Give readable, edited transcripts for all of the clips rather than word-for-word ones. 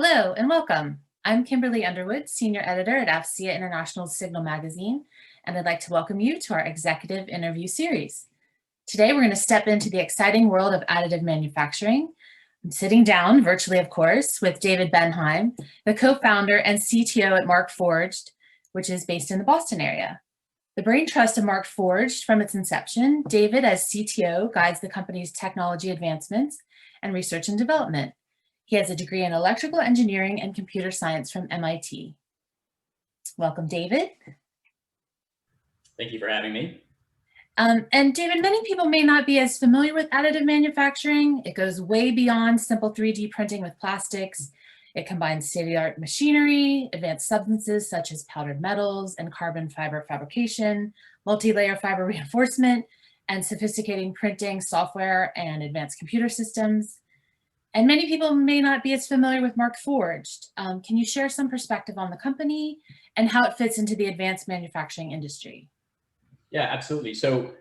Hello and welcome. I'm Kimberly Underwood, Senior Editor at AFCEA International's Signal Magazine, and I'd like to welcome you to our executive interview series. Today, we're going to step into the exciting world of additive manufacturing. I'm sitting down, virtually of course, with David Benhaim, the co-founder and CTO at Markforged, which is based in the Boston area. The brain trust of Markforged from its inception, David as CTO guides the company's technology advancements and research and development. He has a degree in electrical engineering and computer science from MIT. Welcome, David. Thank you for having me. And David, many people may not be as familiar with additive manufacturing. It goes way beyond simple 3D printing with plastics. It combines state-of-the-art machinery, advanced substances such as powdered metals and carbon fiber fabrication, multi-layer fiber reinforcement, and sophisticated printing software and advanced computer systems. And many people may not be as familiar with Markforged. Can you share some perspective on the company and how it fits into the advanced manufacturing industry? Yeah, absolutely. So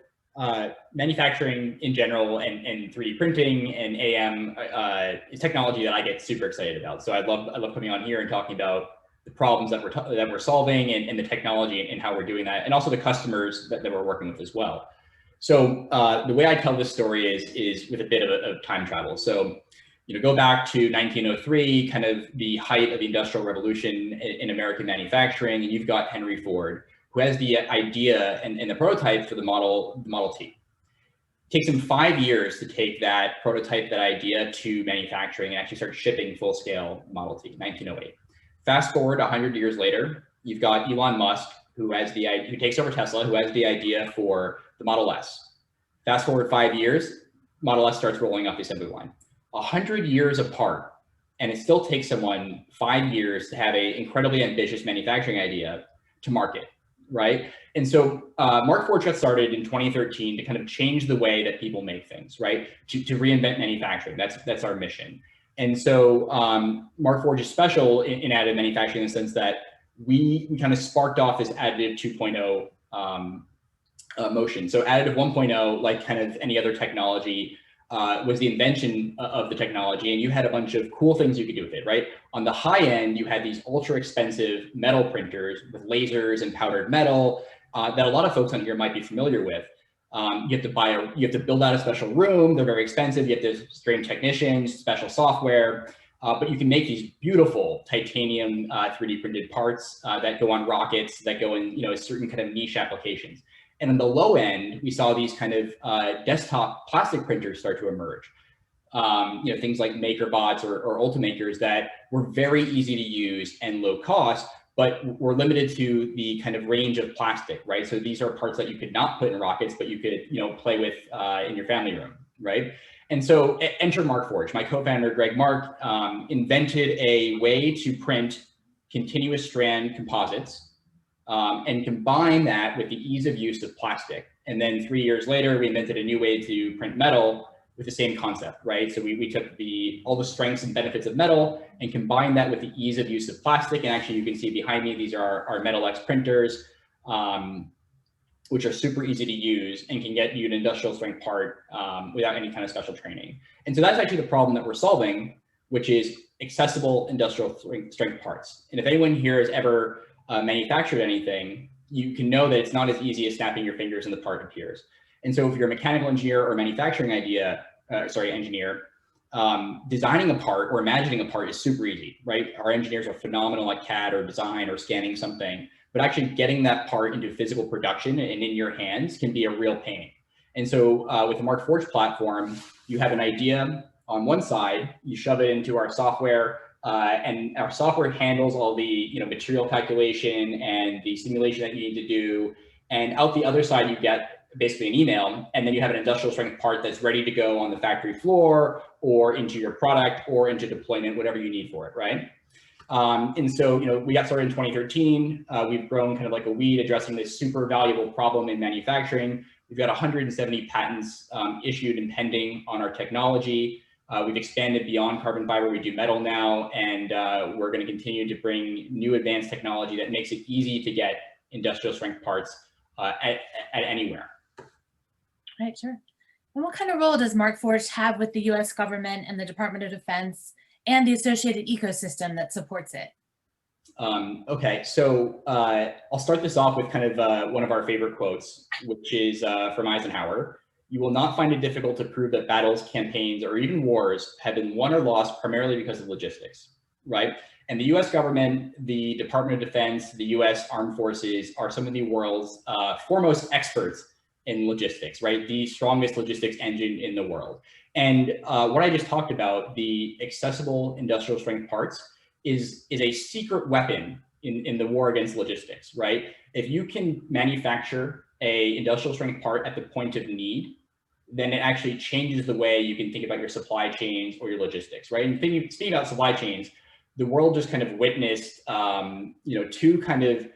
manufacturing in general and 3D printing and AM is technology that I get super excited about. So I love coming on here and talking about the problems that we're solving and the technology and how we're doing that, and also the customers that we're working with as well. So the way I tell this story is with a bit of time travel. So go back to 1903, kind of the height of the Industrial Revolution in American manufacturing, and you've got Henry Ford, who has the idea and the prototype for the Model T. It takes him 5 years to take that prototype, that idea, to manufacturing and actually start shipping full-scale Model T, 1908. Fast forward 100 years later, you've got Elon Musk, who takes over Tesla, who has the idea for the Model S. Fast forward 5 years, Model S starts rolling off the assembly line. 100 years apart, and it still takes someone 5 years to have an incredibly ambitious manufacturing idea to market, right? And so Markforged got started in 2013 to kind of change the way that people make things, right? To reinvent manufacturing. That's our mission. And so Markforged is special in additive manufacturing in the sense that we kind of sparked off this additive 2.0 motion. So additive 1.0, like kind of any other technology, was the invention of the technology, and you had a bunch of cool things you could do with it, right? On the high end, you had these ultra expensive metal printers with lasers and powdered metal that a lot of folks on here might be familiar with. You have to build out a special room. They're very expensive. You have to train technicians, special software, but you can make these beautiful titanium 3D printed parts that go on rockets, that go in certain kind of niche applications. And on the low end, we saw these kind of desktop plastic printers start to emerge. Things like MakerBots or Ultimakers that were very easy to use and low cost, but were limited to the kind of range of plastic, right? So these are parts that you could not put in rockets, but you could play with in your family room, right? And so enter Markforged. My co-founder, Greg Mark, invented a way to print continuous strand composites and combine that with the ease of use of plastic. And then 3 years later, we invented a new way to print metal with the same concept, right? So we took all the strengths and benefits of metal and combined that with the ease of use of plastic. And actually, you can see behind me, these are our Metal X printers, which are super easy to use and can get you an industrial strength part without any kind of special training. And so that's actually the problem that we're solving, which is accessible industrial strength parts. And if anyone here has ever manufactured anything, you can know that it's not as easy as snapping your fingers and the part appears. And so if you're a mechanical engineer or manufacturing engineer, designing a part or imagining a part is super easy, right? Our engineers are phenomenal at CAD or design or scanning something, but actually getting that part into physical production and in your hands can be a real pain. And so with the Markforged platform, you have an idea on one side, you shove it into our software, and our software handles all the material calculation and the simulation that you need to do. And out the other side, you get basically an email, and then you have an industrial strength part that's ready to go on the factory floor or into your product or into deployment, whatever you need for it, right? And so we got started in 2013. We've grown kind of like a weed, addressing this super valuable problem in manufacturing. We've got 170 patents issued and pending on our technology. We've expanded beyond carbon fiber. We do metal now, and we're going to continue to bring new advanced technology that makes it easy to get industrial strength parts at anywhere. Right, sure. And what kind of role does Markforged have with the U.S. government and the Department of Defense and the associated ecosystem that supports it. Okay, so I'll start this off with kind of one of our favorite quotes, which is from Eisenhower. You will not find it difficult to prove that battles, campaigns, or even wars have been won or lost primarily because of logistics, right? And the US government, the Department of Defense, the US Armed Forces are some of the world's foremost experts in logistics, right? The strongest logistics engine in the world. And what I just talked about, the accessible industrial strength parts, is a secret weapon in the war against logistics, right? If you can manufacture a industrial strength part at the point of need, then it actually changes the way you can think about your supply chains or your logistics, right? And speaking about supply chains, the world just kind of witnessed, two kind of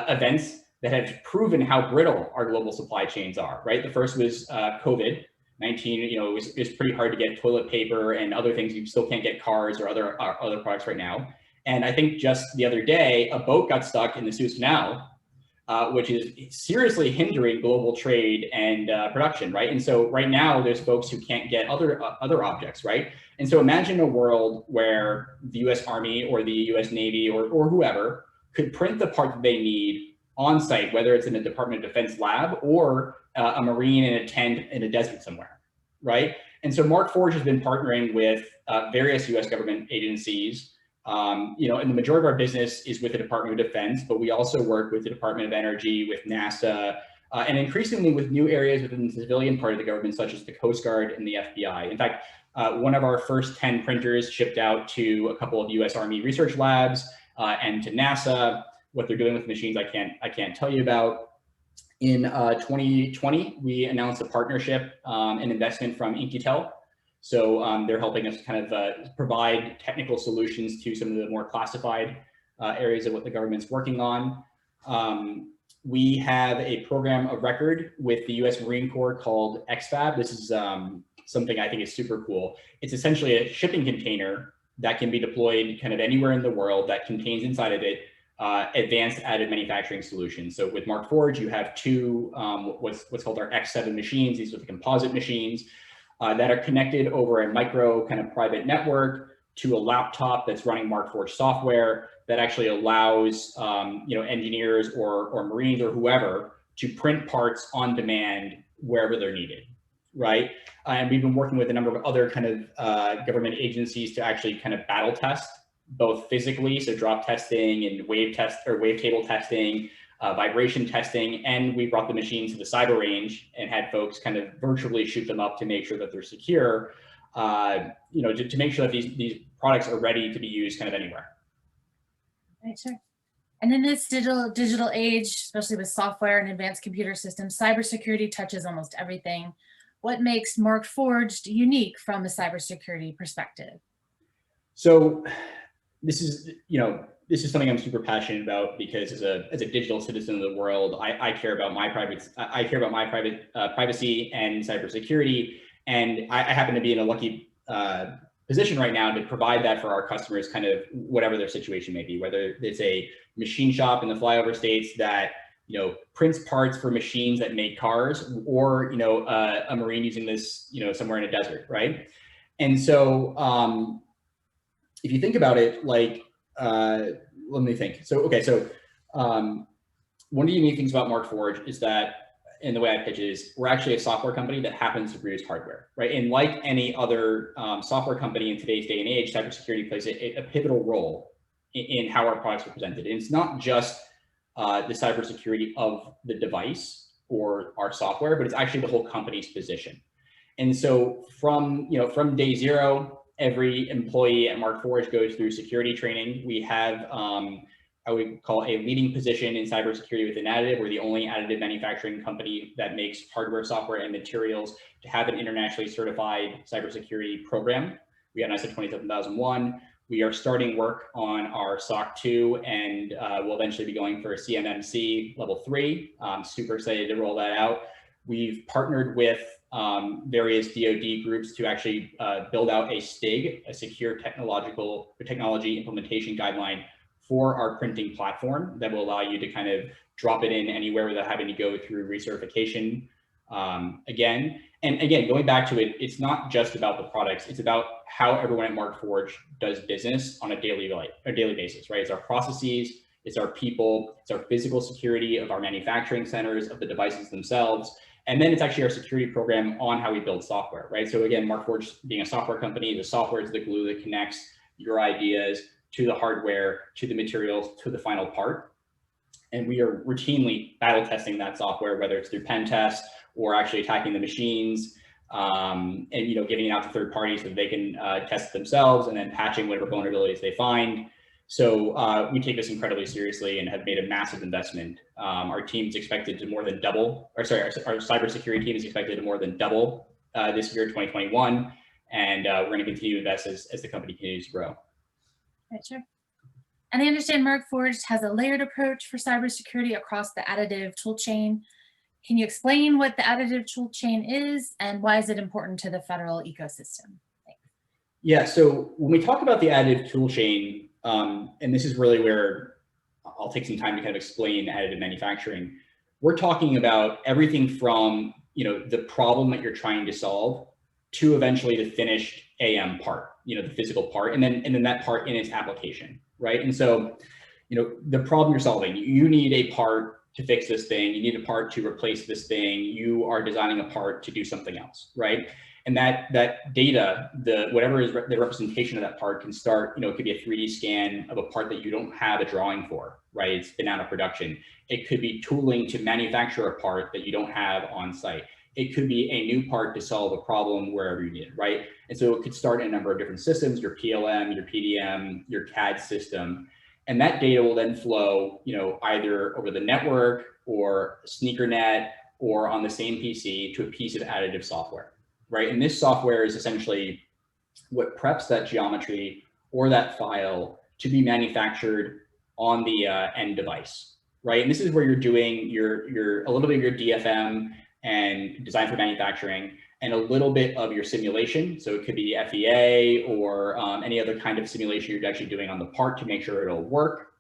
events that have proven how brittle our global supply chains are, right? The first was COVID-19. It was pretty hard to get toilet paper and other things. You still can't get cars or other products right now. And I think just the other day, a boat got stuck in the Suez Canal, which is seriously hindering global trade and production, right? And so right now, there's folks who can't get other objects, right? And so imagine a world where the U.S. Army or the U.S. Navy or whoever could print the part that they need on site, whether it's in a Department of Defense lab or a Marine in a tent in a desert somewhere, right? And so Markforged has been partnering with various U.S. government agencies. And the majority of our business is with the Department of Defense, but we also work with the Department of Energy, with NASA, and increasingly with new areas within the civilian part of the government, such as the Coast Guard and the FBI. In fact, one of our first 10 printers shipped out to a couple of U.S. Army research labs and to NASA. What they're doing with machines, I can't tell you about. In 2020, we announced a partnership, an investment from Incutel. So they're helping us kind of provide technical solutions to some of the more classified areas of what the government's working on. We have a program of record with the US Marine Corps called XFAB. This is something I think is super cool. It's essentially a shipping container that can be deployed kind of anywhere in the world that contains inside of it advanced additive manufacturing solutions. So with Markforged, you have two what's called our X7 machines. These are the composite machines that are connected over a micro kind of private network to a laptop that's running Markforged software that actually allows engineers or Marines or whoever to print parts on demand wherever they're needed, right? And we've been working with a number of other kind of government agencies to actually kind of battle test, both physically, so drop testing and wavetable testing, vibration testing, and we brought the machines to the cyber range and had folks kind of virtually shoot them up to make sure that they're secure, to make sure that these products are ready to be used kind of anywhere. Right, sure. And in this digital age, especially with software and advanced computer systems, cybersecurity touches almost everything. What makes Markforged unique from a cybersecurity perspective? So this is something I'm super passionate about because as a digital citizen of the world, I care about my privacy and cybersecurity, and I happen to be in a lucky position right now to provide that for our customers, kind of whatever their situation may be, whether it's a machine shop in the flyover states that prints parts for machines that make cars, or a Marine using this somewhere in a desert, right? And so if you think about it, like, let me think. So, okay, so one of the unique things about Markforged is that, and the way I pitch it is, we're actually a software company that happens to produce hardware, right? And like any other software company in today's day and age, cybersecurity plays a pivotal role in how our products are presented. And it's not just the cybersecurity of the device or our software, but it's actually the whole company's position. And so from day zero, every employee at Markforged goes through security training. We have, I would call a leading position in cybersecurity within Additive. We're the only additive manufacturing company that makes hardware, software, and materials to have an internationally certified cybersecurity program. We got ISO 27001. We are starting work on our SOC 2, and we'll eventually be going for a CMMC level 3. I'm super excited to roll that out. We've partnered with various DoD groups to actually build out a STIG, a secure technology implementation guideline for our printing platform that will allow you to kind of drop it in anywhere without having to go through recertification again. And again, going back to it, it's not just about the products, it's about how everyone at Markforged does business on a daily basis, right? It's our processes, it's our people, it's our physical security of our manufacturing centers, of the devices themselves. And then it's actually our security program on how we build software, right? So again, Markforged being a software company, the software is the glue that connects your ideas to the hardware, to the materials, to the final part. And we are routinely battle testing that software, whether it's through pen tests or actually attacking the machines, and giving it out to third parties so that they can test it themselves, and then patching whatever vulnerabilities they find. So we take this incredibly seriously and have made a massive investment. Our team is expected to more than double, our cybersecurity team is expected to more than double this year, 2021, and we're going to continue to invest as the company continues to grow. Right, sure. And I understand Markforged has a layered approach for cybersecurity across the additive toolchain. Can you explain what the additive toolchain is and why is it important to the federal ecosystem? Thanks. Yeah, so when we talk about the additive toolchain, and this is really where I'll take some time to kind of explain additive manufacturing, we're talking about everything from the problem that you're trying to solve to eventually the finished AM part, the physical part, and then that part in its application, right? And so, the problem you're solving, you need a part to fix this thing, you need a part to replace this thing, you are designing a part to do something else, right? And that data, whatever is the representation of that part can start, it could be a 3D scan of a part that you don't have a drawing for, right? It's been out of production. It could be tooling to manufacture a part that you don't have on site. It could be a new part to solve a problem wherever you need it, right? And so it could start in a number of different systems, your PLM, your PDM, your CAD system. And that data will then flow, either over the network or SneakerNet or on the same PC to a piece of additive software, right? And this software is essentially what preps that geometry or that file to be manufactured on the end device, right? And this is where you're doing a little bit of your DFM and design for manufacturing, and a little bit of your simulation. So it could be FEA or any other kind of simulation you're actually doing on the part to make sure it'll work.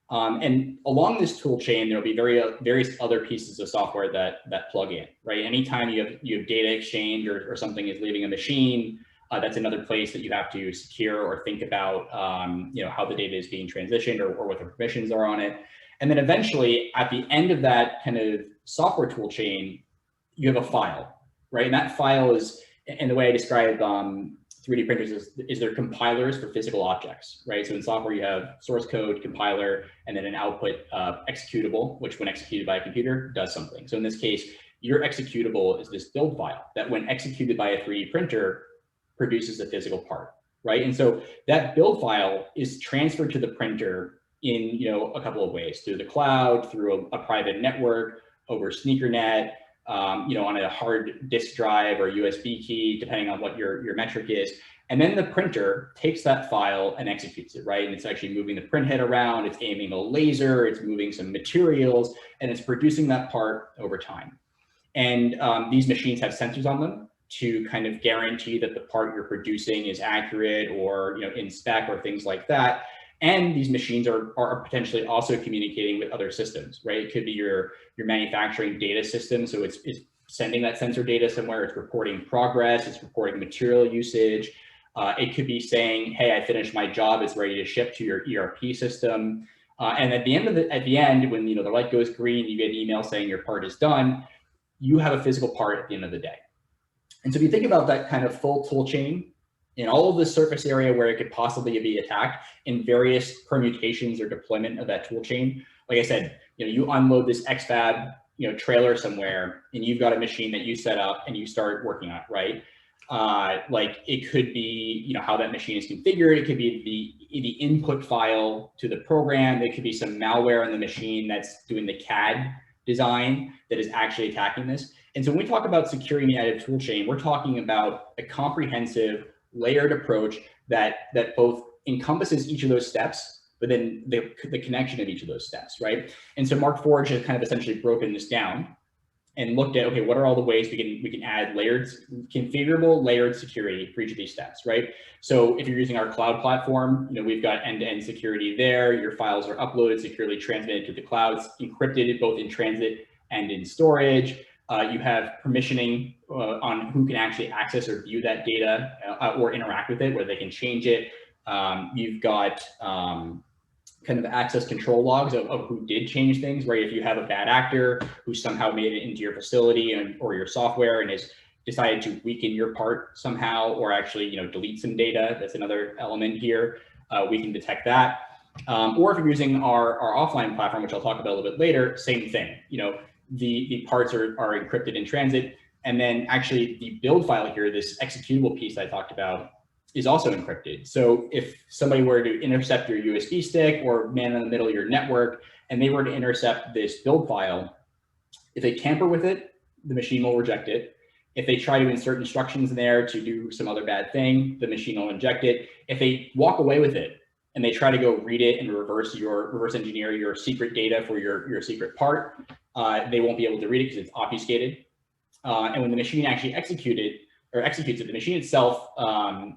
And along this tool chain, there'll be various other pieces of software that plug in, right? Anytime you have data exchange or something is leaving a machine, that's another place that you have to secure or think about, how the data is being transitioned or what the permissions are on it. And then eventually, at the end of that kind of software tool chain, you have a file, right? And that file is, and the way I describe 3D printers is they're compilers for physical objects, right? So in software, you have source code, compiler, and then an output executable, which when executed by a computer does something. So in this case, your executable is this build file that when executed by a 3D printer produces a physical part, right? And so that build file is transferred to the printer in a couple of ways, through the cloud, through a private network, over SneakerNet, on a hard disk drive or USB key, depending on what your metric is. And then the printer takes that file and executes it, right? And it's actually moving the print head around, it's aiming a laser, it's moving some materials, and it's producing that part over time. And these machines have sensors on them to kind of guarantee that the part you're producing is accurate or in spec or things like that. And these machines are potentially also communicating with other systems, right? It could be your manufacturing data system. So it's sending that sensor data somewhere, it's reporting progress, it's reporting material usage. It could be saying, hey, I finished my job, it's ready to ship to your ERP system. And at the end, when the light goes green, you get an email saying your part is done, you have a physical part at the end of the day. And so if you think about that kind of full tool chain, in all of the surface area where it could possibly be attacked in various permutations or deployment of that tool chain. Like I said, you unload this XFAB, trailer somewhere, and you've got a machine that you set up and you start working on it, right? Like it could be, how that machine is configured. It could be the input file to the program. It could be some malware on the machine that's doing the CAD design that is actually attacking this. And so when we talk about securing the additive tool chain, we're talking about a comprehensive layered approach that both encompasses each of those steps, but then the connection of each of those steps, right? And so Markforged has kind of essentially broken this down and looked at, okay, what are all the ways we can add configurable layered security for each of these steps, right? So if you're using our cloud platform, we've got end-to-end security there. Your files are uploaded, securely transmitted to the cloud, it's encrypted both in transit and in storage. You have permissioning on who can actually access or view that data or interact with it, where they can change it. You've got kind of access control logs of who did change things, right? If you have a bad actor who somehow made it into your facility or your software and has decided to weaken your part somehow, or actually, delete some data, that's another element here. We can detect that. Or if you're using our offline platform, which I'll talk about a little bit later, same thing. The parts are encrypted in transit, and then actually the build file here, this executable piece I talked about, is also encrypted. So if somebody were to intercept your USB stick or man in the middle of your network, and they were to intercept this build file, if they tamper with it, the machine will reject it. If they try to insert instructions in there to do some other bad thing, the machine will inject it. If they walk away with it and they try to go read it and reverse engineer your secret data for your secret part, they won't be able to read it because it's obfuscated. And when the machine actually executes it, the machine itself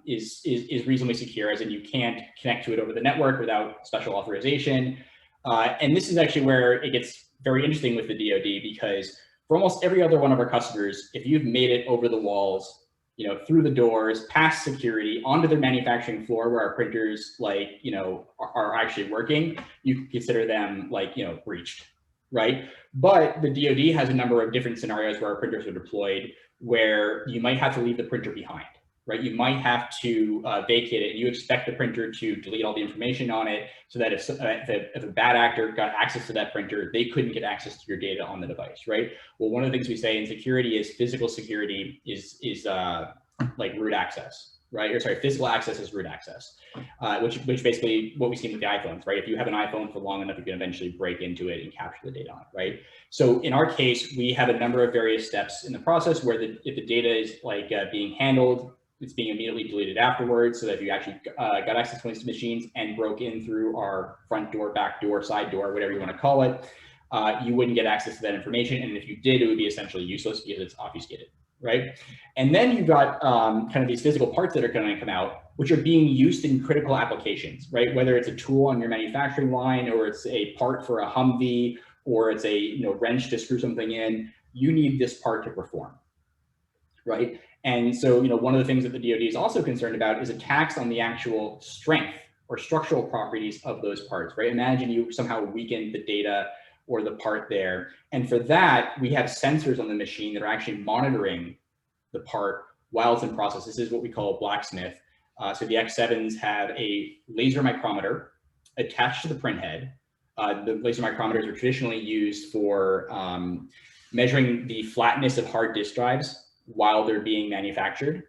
is reasonably secure, as in you can't connect to it over the network without special authorization. And this is actually where it gets very interesting with the DoD, because for almost every other one of our customers, if you've made it over the walls, through the doors, past security, onto their manufacturing floor where our printers are actually working, you can consider them breached, right? But the DoD has a number of different scenarios where our printers are deployed, where you might have to leave the printer behind, right? You might have to vacate it, and you expect the printer to delete all the information on it, so that if a bad actor got access to that printer, they couldn't get access to your data on the device, right? Well, one of the things we say in security is physical security is like root access, right? Or sorry, physical access is root access, which basically what we've seen with the iPhones, right? If you have an iPhone for long enough, you can eventually break into it and capture the data on it, right? So in our case, we have a number of various steps in the process where if the data is being handled, it's being immediately deleted afterwards, so that if you actually got access to these machines and broke in through our front door, back door, side door, whatever you want to call it, you wouldn't get access to that information. And if you did, it would be essentially useless because it's obfuscated, right? And then you've got kind of these physical parts that are going to come out, which are being used in critical applications, right? Whether it's a tool on your manufacturing line, or it's a part for a Humvee, or it's a wrench to screw something in, you need this part to perform, right? And so, one of the things that the DoD is also concerned about is attacks on the actual strength or structural properties of those parts, right? Imagine you somehow weaken the data or the part there. And for that, we have sensors on the machine that are actually monitoring the part while it's in process. This is what we call a blacksmith. So the X7s have a laser micrometer attached to the print head. The laser micrometers are traditionally used for measuring the flatness of hard disk drives while they're being manufactured.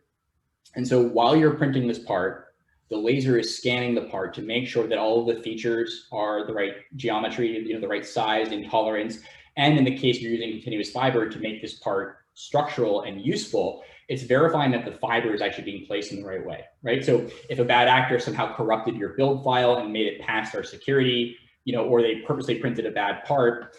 And so while you're printing this part, the laser is scanning the part to make sure that all of the features are the right geometry, the right size and tolerance. And in the case you're using continuous fiber to make this part structural and useful, it's verifying that the fiber is actually being placed in the right way, right? So if a bad actor somehow corrupted your build file and made it past our security, or they purposely printed a bad part,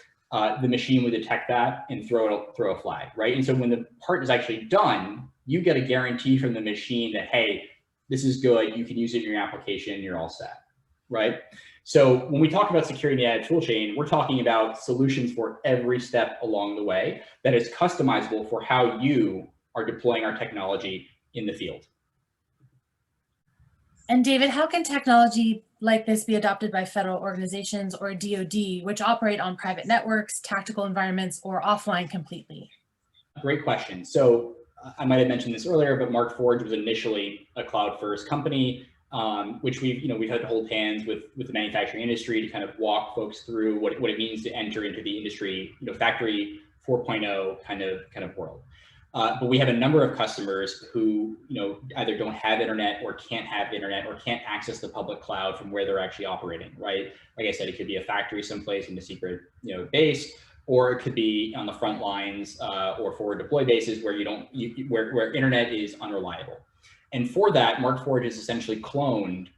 the machine would detect that and throw a flag, right? And so when the part is actually done, you get a guarantee from the machine that, hey, this is good, you can use it in your application, you're all set, right? So when we talk about security in the Additive Toolchain, we're talking about solutions for every step along the way that is customizable for how you are deploying our technology in the field. And David, how can technology like this be adopted by federal organizations or DoD, which operate on private networks, tactical environments, or offline completely? Great question. So I might have mentioned this earlier, but Markforged was initially a cloud-first company, which we've had to hold hands with the manufacturing industry to kind of walk folks through what it means to enter into the industry, factory 4.0 kind of world. But we have a number of customers who, either don't have internet or can't have internet or can't access the public cloud from where they're actually operating, right? Like I said, it could be a factory someplace in the secret, base, or it could be on the front lines or forward deploy bases where where internet is unreliable. And for that, Markforged has essentially cloned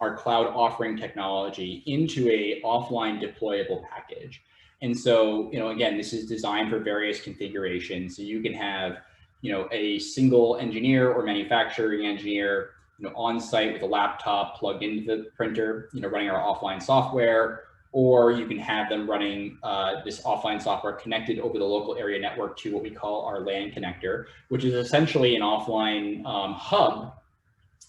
our cloud offering technology into a offline deployable package. And so, again, this is designed for various configurations. So you can have, a single engineer or manufacturing engineer, on site with a laptop plugged into the printer, running our offline software, or you can have them running this offline software connected over the local area network to what we call our LAN connector, which is essentially an offline hub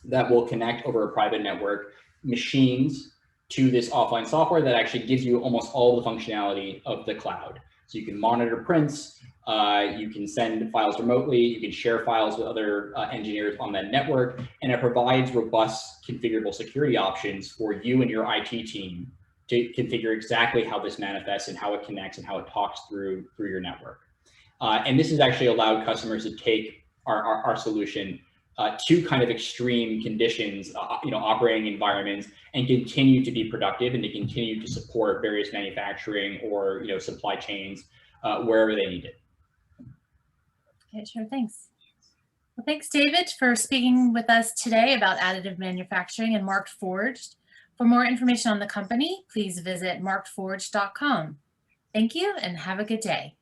that will connect over a private network machines to this offline software that actually gives you almost all the functionality of the cloud. So you can monitor prints, you can send files remotely, you can share files with other engineers on that network, and it provides robust configurable security options for you and your IT team to configure exactly how this manifests and how it connects and how it talks through your network. And this has actually allowed customers to take our solution to kind of extreme conditions, operating environments, and continue to be productive and to continue to support various manufacturing or supply chains wherever they need it. Okay, sure, thanks. Well, thanks, David, for speaking with us today about additive manufacturing and Markforged. For more information on the company, please visit markforged.com. Thank you and have a good day.